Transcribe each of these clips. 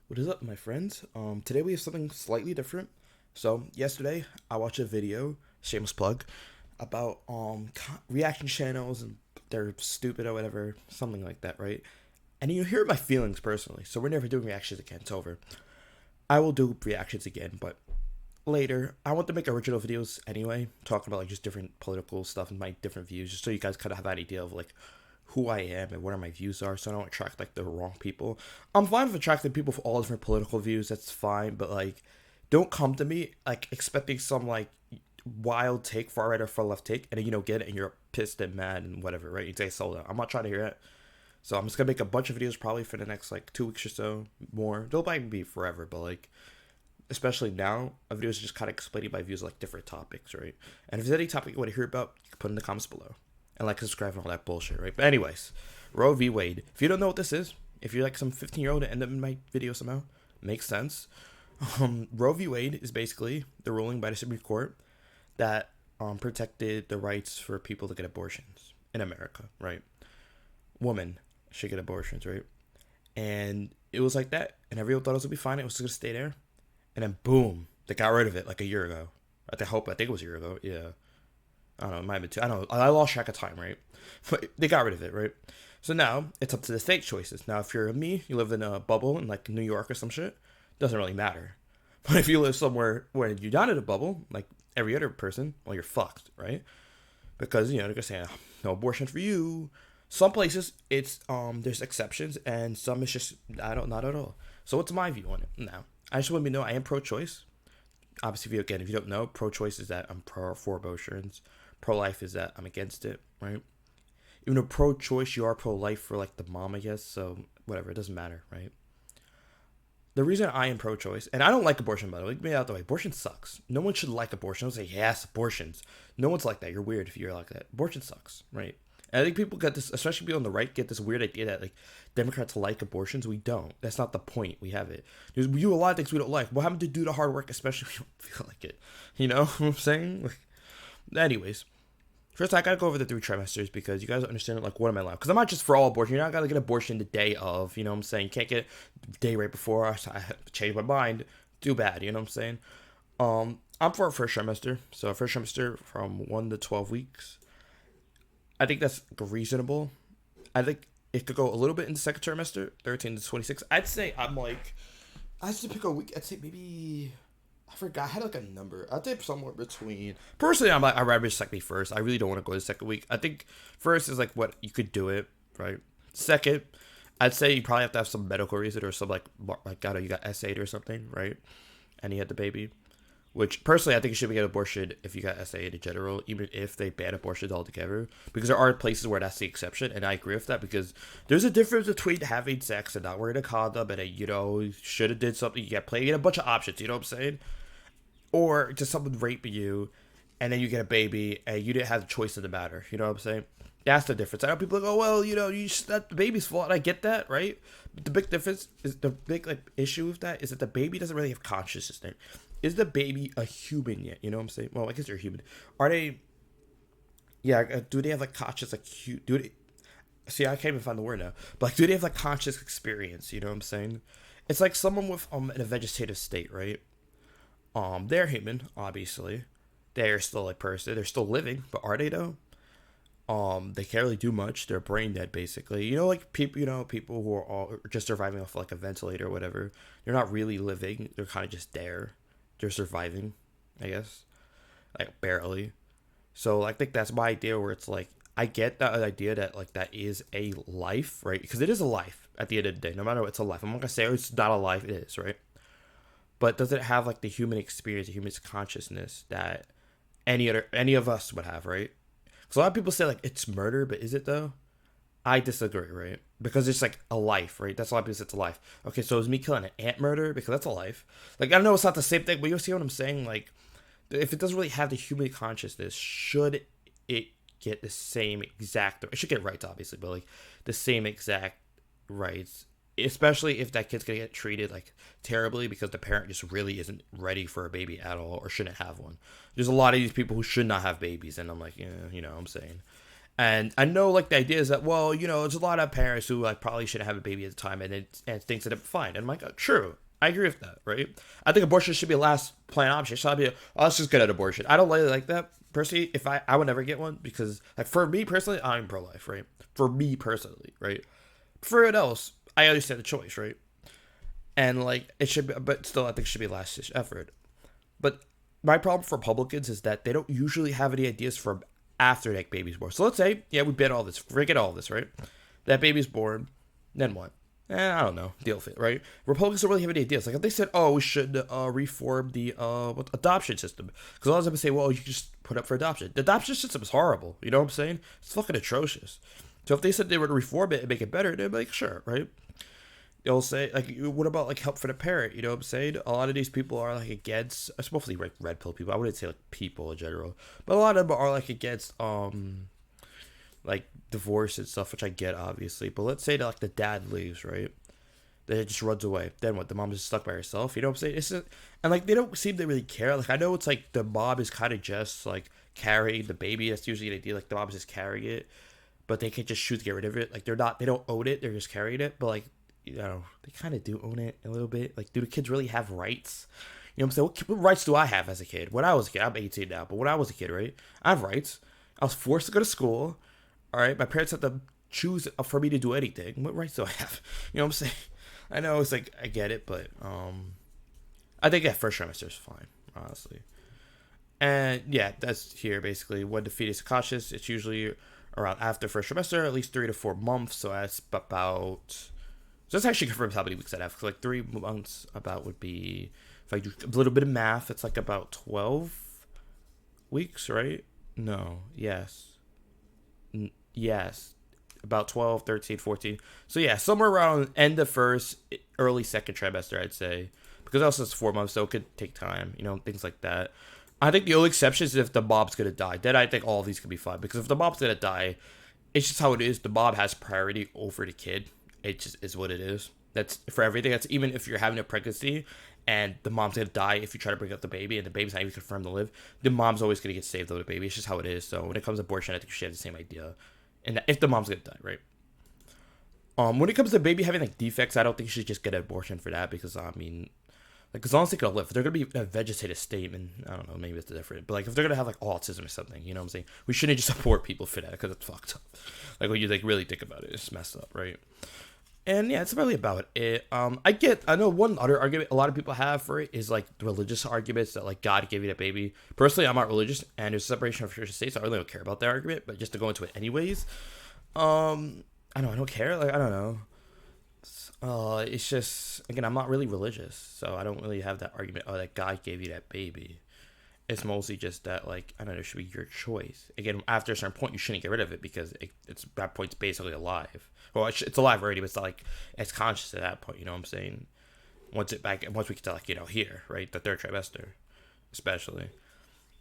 What is up, my friends? Today we have something slightly different. So yesterday I watched a video, shameless plug, about reaction channels and they're stupid or whatever, something like that, right? And you hear my feelings personally. So we're never doing reactions again. It's over. I will do reactions again, but later. I want to make original videos anyway, talking about like just different political stuff and my different views, just so you guys kind of have an idea of like who I am and what my views are, so I don't attract like the wrong people. I'm fine with attracting people for all different political views. That's fine, but like, don't come to me like expecting some like wild take, far right or far left take, and then get it and you're pissed and mad and whatever, right? You say sold out. I'm not trying to hear it. So I'm just gonna make a bunch of videos probably for the next like 2 weeks or so more. They'll probably be forever, but like especially now, a video is just kind of explaining my views on, like different topics, right? And if there's any topic you want to hear about, you can put in the comments below. And like, subscribe and all that bullshit, right? But anyways, Roe v. Wade. If you don't know what this is, if you're like some 15-year-old that end up in my video somehow, makes sense. Roe v. Wade is basically the ruling by the Supreme Court that protected the rights for people to get abortions in America, right? Women should get abortions, right? And it was like that, and everyone thought it was gonna be fine. It was gonna stay there, and then boom, they got rid of it like a year ago. I think it was a year ago. Yeah, I don't know. It might have been two. I don't know. I lost track of time, right? But they got rid of it, right? So now it's up to the state choices. Now, if you're me, you live in a bubble in like New York or some shit, doesn't really matter. But if you live somewhere where you're not in a bubble, like every other person, well, you're fucked, right? Because they're gonna say no abortion for you. Some places it's there's exceptions, and some it's just I don't not at all. So what's my view on it now? I just want to know I am pro-choice. Obviously, if you don't know, pro-choice is that I'm pro for abortions. Pro-life is that I'm against it, right? Even though pro-choice, you are pro-life for like the mom, I guess. So whatever, it doesn't matter, right? The reason I am pro-choice, and I don't like abortion, by the way, get me out the way. Abortion sucks. No one should like abortion. Don't say yes, abortions. No one's like that. You're weird if you're like that. Abortion sucks, right? And I think people get this, especially people on the right, get this weird idea that like Democrats like abortions. We don't. That's not the point. We have it. We do a lot of things we don't like. We're having to do the hard work, especially if we don't feel like it. You know what I'm saying? Like, anyways, first, I gotta go over the 3 trimesters because you guys understand like what am I allowed? Because I'm not just for all abortion. You're not gonna get abortion the day of. You know what I'm saying? You can't get the day right before. I change my mind. Too bad. You know what I'm saying? I'm for a first trimester. So a first trimester from 1 to 12 weeks. I think that's reasonable. I think it could go a little bit in the second trimester, 13 to 26. I'd say I have to pick a week. I'd say maybe I forgot. I had like a number. I'd say somewhere between. Personally, I'd rather second first. I really don't want to go to the second week. I think first is like what you could do it right. Second, I'd say you probably have to have some medical reason or some like I don't know, you got S8 or something, right? And you had the baby. Which personally, I think you should get abortion if you got SAA in general, even if they ban abortions altogether, because there are places where that's the exception, and I agree with that because there's a difference between having sex and not wearing a condom, and should have did something. You get played, you get a bunch of options. You know what I'm saying? Or just someone raping you, and then you get a baby, and you didn't have the choice in the matter. You know what I'm saying? That's the difference. I know people go, well, that's the baby's fault. And I get that, right? But the big difference is the big like issue with that is that the baby doesn't really have consciousness. Is the baby a human yet? You know what I'm saying? Well, I guess they're human. Are they? Yeah. Do they have like conscious like do they? See, I can't even find the word now. But like, do they have like conscious experience? You know what I'm saying? It's like someone with in a vegetative state, right? They're human, obviously. They're still a person. They're still living, but are they though? They can't really do much. They're brain dead, basically. Like people. People who are all just surviving off like a ventilator or whatever. They're not really living. They're kind of just there. They're surviving, I guess, like barely. So I think that's my idea where it's like I get that idea that like that is a life, right? Because it is a life at the end of the day. No matter what, it's a life. I'm not gonna say it's not a life. It is, right? But does it have like the human experience, the human consciousness that any of us would have, right? Because a lot of people say like it's murder, but is it though? I disagree, right? Because it's like a life, right? That's a lot of people say it's a life. Okay, so is me killing an ant murder? Because that's a life. Like, I know it's not the same thing, but you see what I'm saying? Like, if it doesn't really have the human consciousness, should it get the same exact... It should get rights, obviously, but, like, the same exact rights. Especially if that kid's going to get treated, like, terribly because the parent just really isn't ready for a baby at all or shouldn't have one. There's a lot of these people who should not have babies, and I'm like, yeah, you know what I'm saying? And I know like the idea is that, well, there's a lot of parents who like probably shouldn't have a baby at the time, and thinks that it's fine. And I'm like, true, I agree with that, right? I think abortion should be a last plan option. So I'd be, oh, let's just get an abortion. I don't really like that personally. If I would never get one because like for me personally, I'm pro life, right? For me personally, right? For everyone else, I understand the choice, right? And like it should be, but still, I think it should be a last effort. But my problem for Republicans is that they don't usually have any ideas for after that baby's born. So let's say, yeah, we ban all this, forget all this, right? That baby's born, then what? I don't know, deal with it, right? Republicans don't really have any ideas. Like if they said, oh, we should reform the adoption system, because a lot of them say, well, you just put up for adoption. The adoption system is horrible. You know what I'm saying? It's fucking atrocious. So if they said they were to reform it and make it better, they'd be like, sure, right? They'll say like, what about like help for the parent? You know what I'm saying? A lot of these people are like against, it's mostly like red pill people. I wouldn't say like people in general, but a lot of them are like against like divorce and stuff, which I get obviously. But let's say that like the dad leaves, right? Then it just runs away. Then what? The mom is stuck by herself. You know what I'm saying? And like they don't seem to really care. Like I know it's like the mom is kind of just like carrying the baby. That's usually the idea. Like the mom is just carrying it, but they can just choose to get rid of it. Like they don't own it. They're just carrying it. But like they kind of do own it a little bit. Like, do the kids really have rights? You know what I'm saying? What rights do I have as a kid? When I was a kid, I'm 18 now, but when I was a kid, right? I have rights. I was forced to go to school. All right, my parents had to choose for me to do anything. What rights do I have? You know what I'm saying? I know it's like I get it, but I think that first trimester is fine, honestly. And yeah, that's here basically when the fetus is conscious. It's usually around after first trimester, at least 3 to 4 months. So that's about. So this actually confirms how many weeks I'd have. Cause like 3 months about would be, if I do a little bit of math, it's like about 12 weeks, right? No, yes. Yes. About 12, 13, 14. So yeah, somewhere around end of first, early second trimester, I'd say. Because also it's 4 months, so it could take time, things like that. I think the only exception is if the mom's gonna die. Then I think all of these could be fine. Because if the mom's gonna die, it's just how it is. The mom has priority over the kid. It just is what it is. That's for everything. That's even if you're having a pregnancy and the mom's gonna die if you try to bring up the baby and the baby's not even confirmed to live, the mom's always gonna get saved over the baby. It's just how it is. So when it comes to abortion, I think you should have the same idea. And if the mom's gonna die, right? When it comes to baby having like defects, I don't think you should just get an abortion for that because I mean, like as long as they can live, if they're gonna be in a vegetative state, and I don't know, maybe it's different. But like if they're gonna have like autism or something, you know what I'm saying? We shouldn't just support people for that because it's fucked up. Like when you like really think about it, it's messed up, right? And yeah, it's really about it. I know one other argument a lot of people have for it is like religious arguments that like God gave you that baby. Personally, I'm not religious, and there's separation of church and state, so I really don't care about that argument. But just to go into it anyways, I don't care. Like I don't know. It's just again, I'm not really religious, so I don't really have that argument. Oh, that God gave you that baby. It's mostly just that, like, I don't know, it should be your choice. Again, after a certain point, you shouldn't get rid of it because it's that point's basically alive. Well, it's alive already, but it's not like it's conscious at that point. You know what I'm saying? Once we get to like here, right, the third trimester, especially.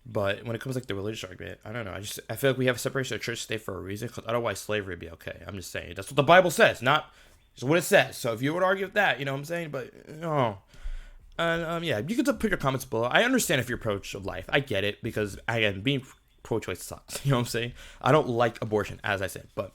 But when it comes like the religious argument, I don't know. I feel like we have a separation of church and state for a reason. Because otherwise, slavery would be okay. I'm just saying that's what the Bible says, not it's what it says. So if you would argue with that, you know what I'm saying? But no. And yeah, you can put your comments below. I understand if you're pro-life. I get it because again, being pro-choice sucks. You know what I'm saying? I don't like abortion, as I said, but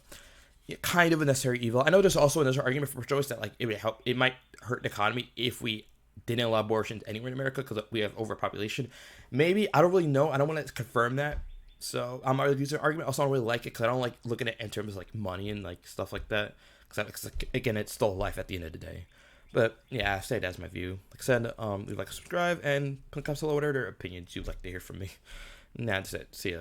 kind of a necessary evil. I know there's also another argument for pro-choice that like it would help. It might hurt the economy if we didn't allow abortions anywhere in America because we have overpopulation. Maybe I don't really know. I don't want to confirm that. So I'm not really using an argument. Also, I don't really like it because I don't like looking at it in terms of like money and like stuff like that. Because again, it's still life at the end of the day. But yeah, I say that's my view. Like I said, leave like, subscribe, and put comments below whatever opinions you'd like to hear from me. And that's it. See ya.